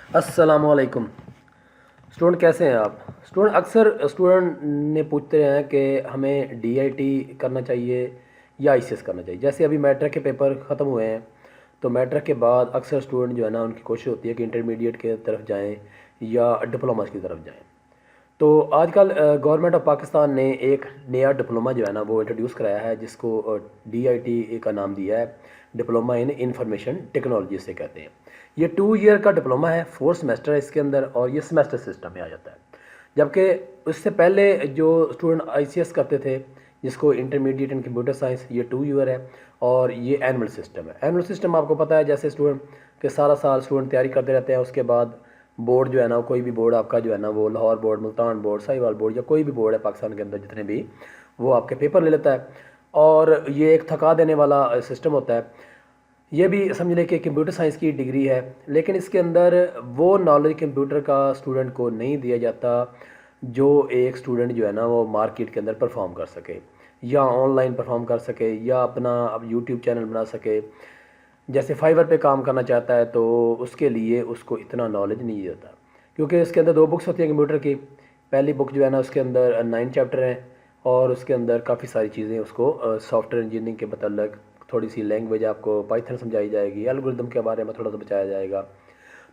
अस्सलामुअलैकुम। स्टूडेंट कैसे हैं आप? स्टूडेंट अक्सर स्टूडेंट ने पूछते हैं कि हमें डीआईटी करना चाहिए या आईसीएस करना चाहिए। जैसे अभी मैट्रिक के पेपर ख़त्म हुए हैं, तो मैट्रिक के बाद अक्सर स्टूडेंट जो है ना, उनकी कोशिश होती है कि इंटरमीडिएट की तरफ जाएं या डिप्लोमा की तरफ जाएं। तो आजकल गवर्नमेंट ऑफ पाकिस्तान ने एक नया डिप्लोमा जो है ना वो इंट्रोड्यूस कराया है, जिसको डीआईटी का नाम दिया है, डिप्लोमा इन इंफॉर्मेशन टेक्नोलॉजी से कहते हैं। ये 2 ईयर का डिप्लोमा है, 4 सेमेस्टर है इसके अंदर, और ये सेमेस्टर सिस्टम में आ जाता है। जबकि उससे पहले जो स्टूडेंट आईसीएस करते थे, जिसको इंटरमीडिएट इन कंप्यूटर साइंस, ये 2 ईयर है और ये एनुअल सिस्टम है। एनुअल सिस्टम आपको पता है, जैसे स्टूडेंट के सारा साल स्टूडेंट तैयारी करते रहते हैं, उसके बाद बोर्ड जो है ना, कोई भी बोर्ड आपका जो है ना, वो Lahore board, Multan board, Sahiwal board या कोई भी बोर्ड है पाकिस्तान के अंदर जितने भी, वो आपके पेपर ले लेता है। और ये एक थका देने वाला सिस्टम होता है। ये भी समझ लें कि कंप्यूटर साइंस की डिग्री है, लेकिन इसके अंदर वो नॉलेज कंप्यूटर का स्टूडेंट को नहीं दिया जाता जो एक स्टूडेंट जो है ना वो मार्केट के अंदर परफॉर्म कर सके, या ऑनलाइन परफॉर्म कर सके, या अपना अब यूट्यूब चैनल बना सके। जैसे फाइवर पे काम करना चाहता है तो उसके लिए उसको इतना नॉलेज नहीं देता, क्योंकि इसके अंदर 2 बुक्स होती हैं कंप्यूटर की। पहली बुक जो है ना, उसके अंदर 9 चैप्टर हैं, और उसके अंदर काफ़ी सारी चीज़ें उसको सॉफ्टवेयर इंजीनियरिंग के मतलब थोड़ी सी लैंग्वेज आपको पाइथन समझाई जाएगी, एल्गोरिदम के बारे में थोड़ा सा बताया जाएगा।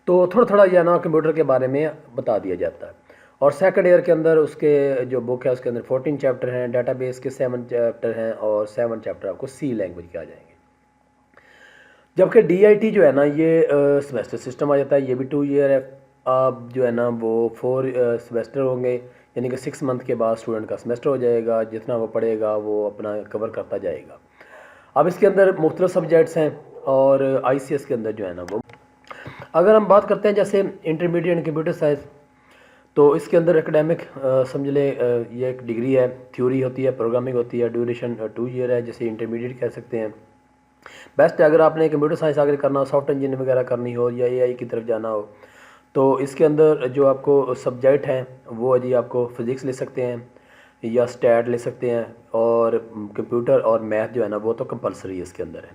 तो थोड़ा थोड़ा जो है ना कंप्यूटर के बारे में बता दिया जाता है। और सेकंड ईयर के अंदर उसके जो बुक है उसके अंदर 14 चैप्टर हैं, डाटाबेस के 7 चैप्टर हैं, और 7 चैप्टर आपको सी लैंग्वेज के आ जाएंगे। जबकि डीआईटी जो है ना, ये सेमेस्टर सिस्टम आ जाता है, ये भी 2 ईयर है। आप जो है ना वो 4 सेमेस्टर होंगे, यानी कि 6 मंथ के बाद स्टूडेंट का सेमेस्टर हो जाएगा। जितना वो पढ़ेगा वो अपना कवर करता जाएगा। अब इसके अंदर मुख्तलिफ सब्जेक्ट्स हैं, और आईसीएस के अंदर जो है ना वो, अगर हम बात करते हैं जैसे इंटरमीडिएट इन कंप्यूटर साइंस, तो इसके अंदर एकेडमिक समझ लें, ये एक डिग्री है, थ्योरी होती है, प्रोग्रामिंग होती है, ड्यूरेशन 2 ईयर है, जैसे इंटरमीडिएट कह सकते हैं। बेस्ट है अगर आपने कंप्यूटर साइंस आगे करना हो, सॉफ्टवेयर इंजीनियरिंग वगैरह करनी हो, या एआई की तरफ जाना हो, तो इसके अंदर जो आपको सब्जेक्ट हैं वो जी आपको फिज़िक्स ले सकते हैं या स्टैट ले सकते हैं, और कंप्यूटर और मैथ जो है ना वो तो कंपलसरी है इसके अंदर है।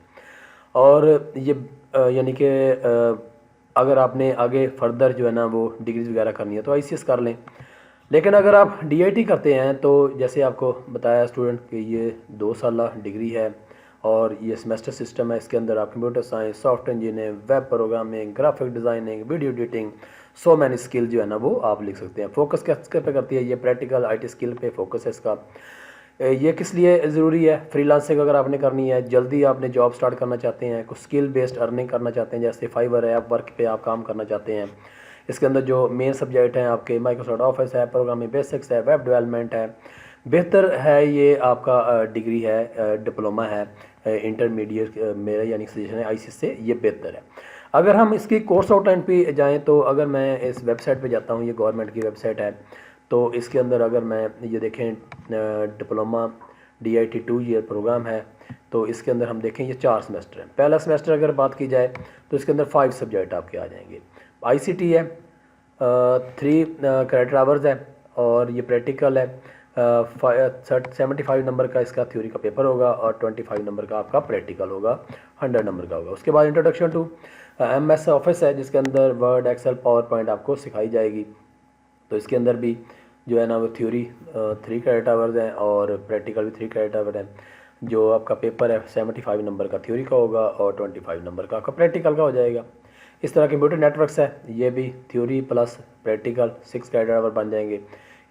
और ये यानी कि अगर आपने आगे फर्दर जो है ना वो डिग्रीज वगैरह करनी है तो आईसीएस कर लें। लेकिन अगर आप डीआईटी करते हैं तो जैसे आपको बताया स्टूडेंट कि ये 2 साल डिग्री है, और ये सेमेस्टर सिस्टम है। इसके अंदर आप computer science, software engineering, web programming, graphic designing, video editing, so many skill जो है ना वो आप लिख सकते हैं। फोकस किस पे करती है? ये प्रैक्टिकल आईटी स्किल पे फोकस है इसका। ये किस लिए ज़रूरी है? फ्रीलांसिंग अगर आपने करनी है, जल्दी आपने जॉब स्टार्ट करना चाहते हैं, कुछ स्किल बेस्ड अर्निंग करना चाहते हैं, जैसे फाइवर है, आप वर्क पे आप काम करना चाहते हैं। इसके अंदर जो मेन सब्जेक्ट हैं आपके, माइक्रोसॉफ्ट ऑफिस है, प्रोग्रामिंग बेसिक्स है, वेब डेवलपमेंट है। बेहतर है ये आपका डिग्री है, डिप्लोमा है, इंटरमीडिएट मेरा यानी सजेशन है आईसीएस से, ये बेहतर है। अगर हम इसकी कोर्स आउटलाइन पे जाएं तो अगर मैं इस वेबसाइट पे जाता हूँ, ये गवर्नमेंट की वेबसाइट है, तो इसके अंदर अगर मैं ये देखें, डिप्लोमा डीआईटी 2 ईयर प्रोग्राम है, तो इसके अंदर हम देखें ये 4 सेमेस्टर हैं। पहला सेमेस्टर अगर बात की जाए तो इसके अंदर 5 सब्जेक्ट आपके आ जाएंगे। आईसीटी है, 3 क्रेडिट आवर्स है, और ये प्रैक्टिकल है। 75 नंबर का इसका थ्योरी का पेपर होगा, और 25 नंबर का आपका प्रैक्टिकल होगा, 100 नंबर का होगा। उसके बाद इंट्रोडक्शन टू एमएस ऑफिस है, जिसके अंदर वर्ड, एक्सेल, पावर पॉइंट आपको सिखाई जाएगी। तो इसके अंदर भी जो है ना वो थ्योरी 3 क्रेडिट आवर्स हैं, और प्रैक्टिकल भी 3 क्रेडिट आवर है। जो आपका पेपर है 75 नंबर का थ्योरी का होगा, और 25 नंबर का आपका प्रैक्टिकल का हो जाएगा। इस तरह कंप्यूटर नेटवर्क्स है, ये भी theory plus practical 6 credit hour बन जाएंगे।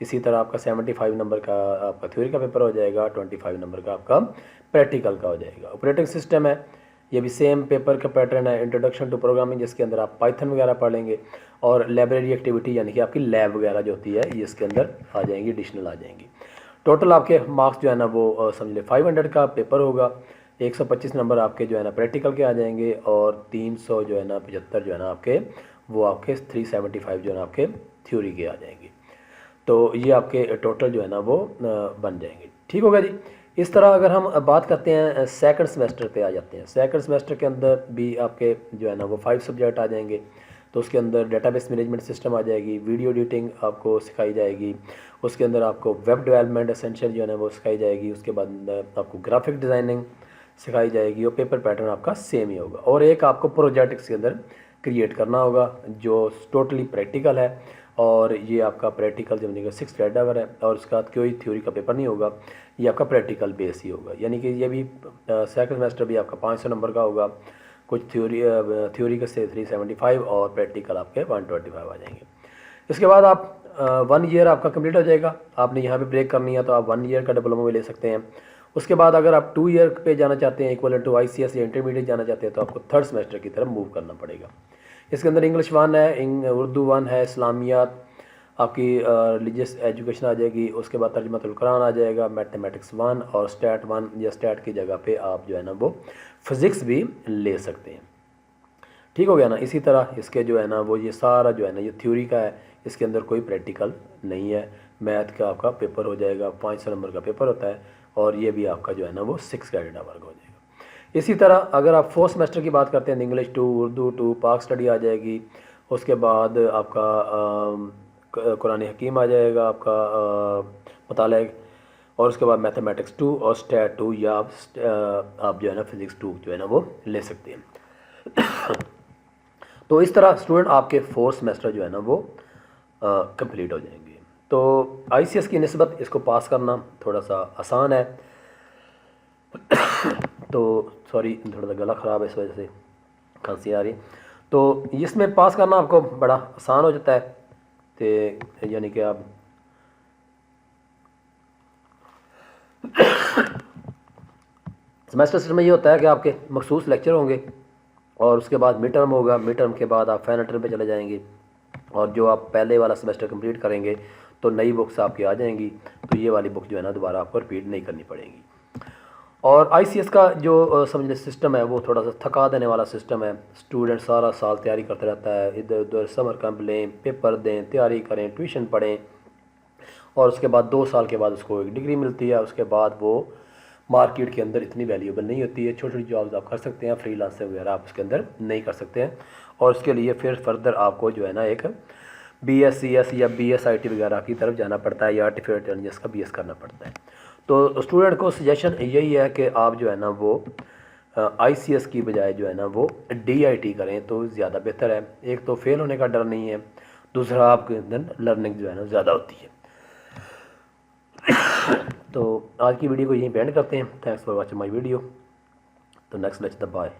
इसी तरह आपका 75 नंबर का आपका थ्योरी का पेपर हो जाएगा, 25 नंबर का आपका प्रैक्टिकल का हो जाएगा। ऑपरेटिंग सिस्टम है, ये भी सेम पेपर का पैटर्न है, इंट्रोडक्शन टू प्रोग्रामिंग, जिसके अंदर आप पाइथन वगैरह पढ़ लेंगे, और लाइब्रेरी एक्टिविटी यानी कि आपकी लैब वगैरह जो होती है ये इसके अंदर आ जाएंगी, एडिशनल आ जाएंगी। टोटल आपके मार्क्स जो है ना वो समझ ले 500 का पेपर होगा, 125 नंबर आपके जो है ना प्रैक्टिकल के आ जाएंगे, और 300 जो है ना 75 जो है ना आपके वो आपके 375 जो है ना आपके थ्योरी के आ जाएंगे। तो ये आपके टोटल जो है ना वो बन जाएंगे। ठीक होगा जी। इस तरह अगर हम बात करते हैं सेकंड सेमेस्टर पे आ जाते हैं। सेकंड सेमेस्टर के अंदर भी आपके जो है ना वो 5 सब्जेक्ट आ जाएंगे। तो उसके अंदर डेटाबेस मैनेजमेंट सिस्टम आ जाएगी, वीडियो एडिटिंग आपको सिखाई जाएगी, उसके अंदर आपको वेब डेवलपमेंट एसेंशियल जो है ना वो सिखाई जाएगी, उसके बाद आपको ग्राफिक डिज़ाइनिंग सिखाई जाएगी, और पेपर पैटर्न आपका सेम ही होगा। और एक आपको प्रोजेक्ट इसके अंदर क्रिएट करना होगा जो टोटली प्रैक्टिकल है। और ये आपका प्रैक्टिकल जब नहीं 6 क्रेडिट आवर है और उसके बाद कोई थ्योरी का पेपर नहीं होगा, ये आपका प्रैक्टिकल बेस ही होगा। यानी कि ये भी सेकंड सेमेस्टर भी आपका 500 नंबर का होगा, कुछ थ्योरी के से 375 और प्रैक्टिकल आपके 125 आ जाएंगे। इसके बाद आप 1 ईयर आपका कंप्लीट हो जाएगा। आपने यहाँ पे ब्रेक करनी है तो आप 1 ईयर का डिप्लोमा भी ले सकते हैं। उसके बाद अगर आप 2 ईयर पे जाना चाहते हैं इक्वल टू ICS या इंटरमीडिएट जाना चाहते हैं तो आपको थर्ड सेमेस्टर की तरफ मूव करना पड़ेगा। इसके अंदर इंग्लिश 1 है, उर्दू 1 है, इस्लामियात, आपकी रिलीजियस एजुकेशन आ जाएगी। उसके बाद तर्जुमातुल कुरान आ जाएगा, मैथमेटिक्स 1 और स्टैट 1 या स्टैट की जगह पे आप जो है ना वो फिज़िक्स भी ले सकते हैं। ठीक हो गया ना। इसी तरह इसके जो है ना वो ये सारा जो है ना ये थ्योरी का है, इसके अंदर कोई प्रैक्टिकल नहीं है। मैथ का आपका पेपर हो जाएगा, 500 नंबर का पेपर होता है और ये भी आपका जो है ना वो 6 क्रेडिट आवर का हो जाएगा। इसी तरह अगर आप 4th सेमेस्टर की बात करते हैं, इंग्लिश 2, उर्दू 2, पाक स्टडी आ जाएगी। उसके बाद आपका कुरान हकीम आ जाएगा, आपका मुताला, और उसके बाद मैथमेटिक्स 2 और स्टैट 2 या आप जो है ना फिज़िक्स 2 जो है ना वो ले सकते हैं। तो इस तरह स्टूडेंट आपके 4th सेमेस्टर जो है ना वो कंप्लीट हो जाएंगे। तो ICS की निस्बत इसको पास करना थोड़ा सा आसान है। तो सॉरी, थोड़ा सा गला ख़राब है, इस वजह से खांसी आ रही। तो इसमें पास करना आपको बड़ा आसान हो जाता है। तो यानी कि आप सेमेस्टर में ये होता है कि आपके मखसूस लेक्चर होंगे और उसके बाद मिड टर्म होगा, मिड टर्म के बाद आप फाइनल टर्म पे चले जाएंगे और जो आप पहले वाला सेमेस्टर कंप्लीट करेंगे तो नई बुक्स आपकी आ जाएंगी, तो ये वाली बुक जो है ना दोबारा आपको रिपीट नहीं करनी पड़ेगी। और ICS का जो समझने सिस्टम है वो थोड़ा सा थका देने वाला सिस्टम है। स्टूडेंट सारा साल तैयारी करते रहता है, इधर उधर समर कैंप लें, पेपर दें, तैयारी करें, ट्यूशन पढ़ें और उसके बाद 2 साल के बाद उसको एक डिग्री मिलती है। उसके बाद वो मार्केट के अंदर इतनी वैल्यूएबल नहीं होती है। छोटी छोटी जॉब्स आप कर सकते हैं, फ्रीलांसिंग वगैरह आप उसके अंदर नहीं कर सकते हैं। और उसके लिए फिर फर्दर आपको जो है ना एक BScs या BSIT वगैरह की तरफ जाना पड़ता है या आर्टिफिशियल इंटेलिजेंस का BS करना पड़ता है। तो स्टूडेंट को सजेशन यही है कि आप जो है ना वो ICS की बजाय जो है ना वो DIT करें तो ज़्यादा बेहतर है। एक तो फेल होने का डर नहीं है, दूसरा आपके अंदर लर्निंग जो है ना ज़्यादा होती है। तो आज की वीडियो को यहीं पे एंड करते हैं। Thanks for watching my video. तो नेक्स्ट लेक्चर बाय।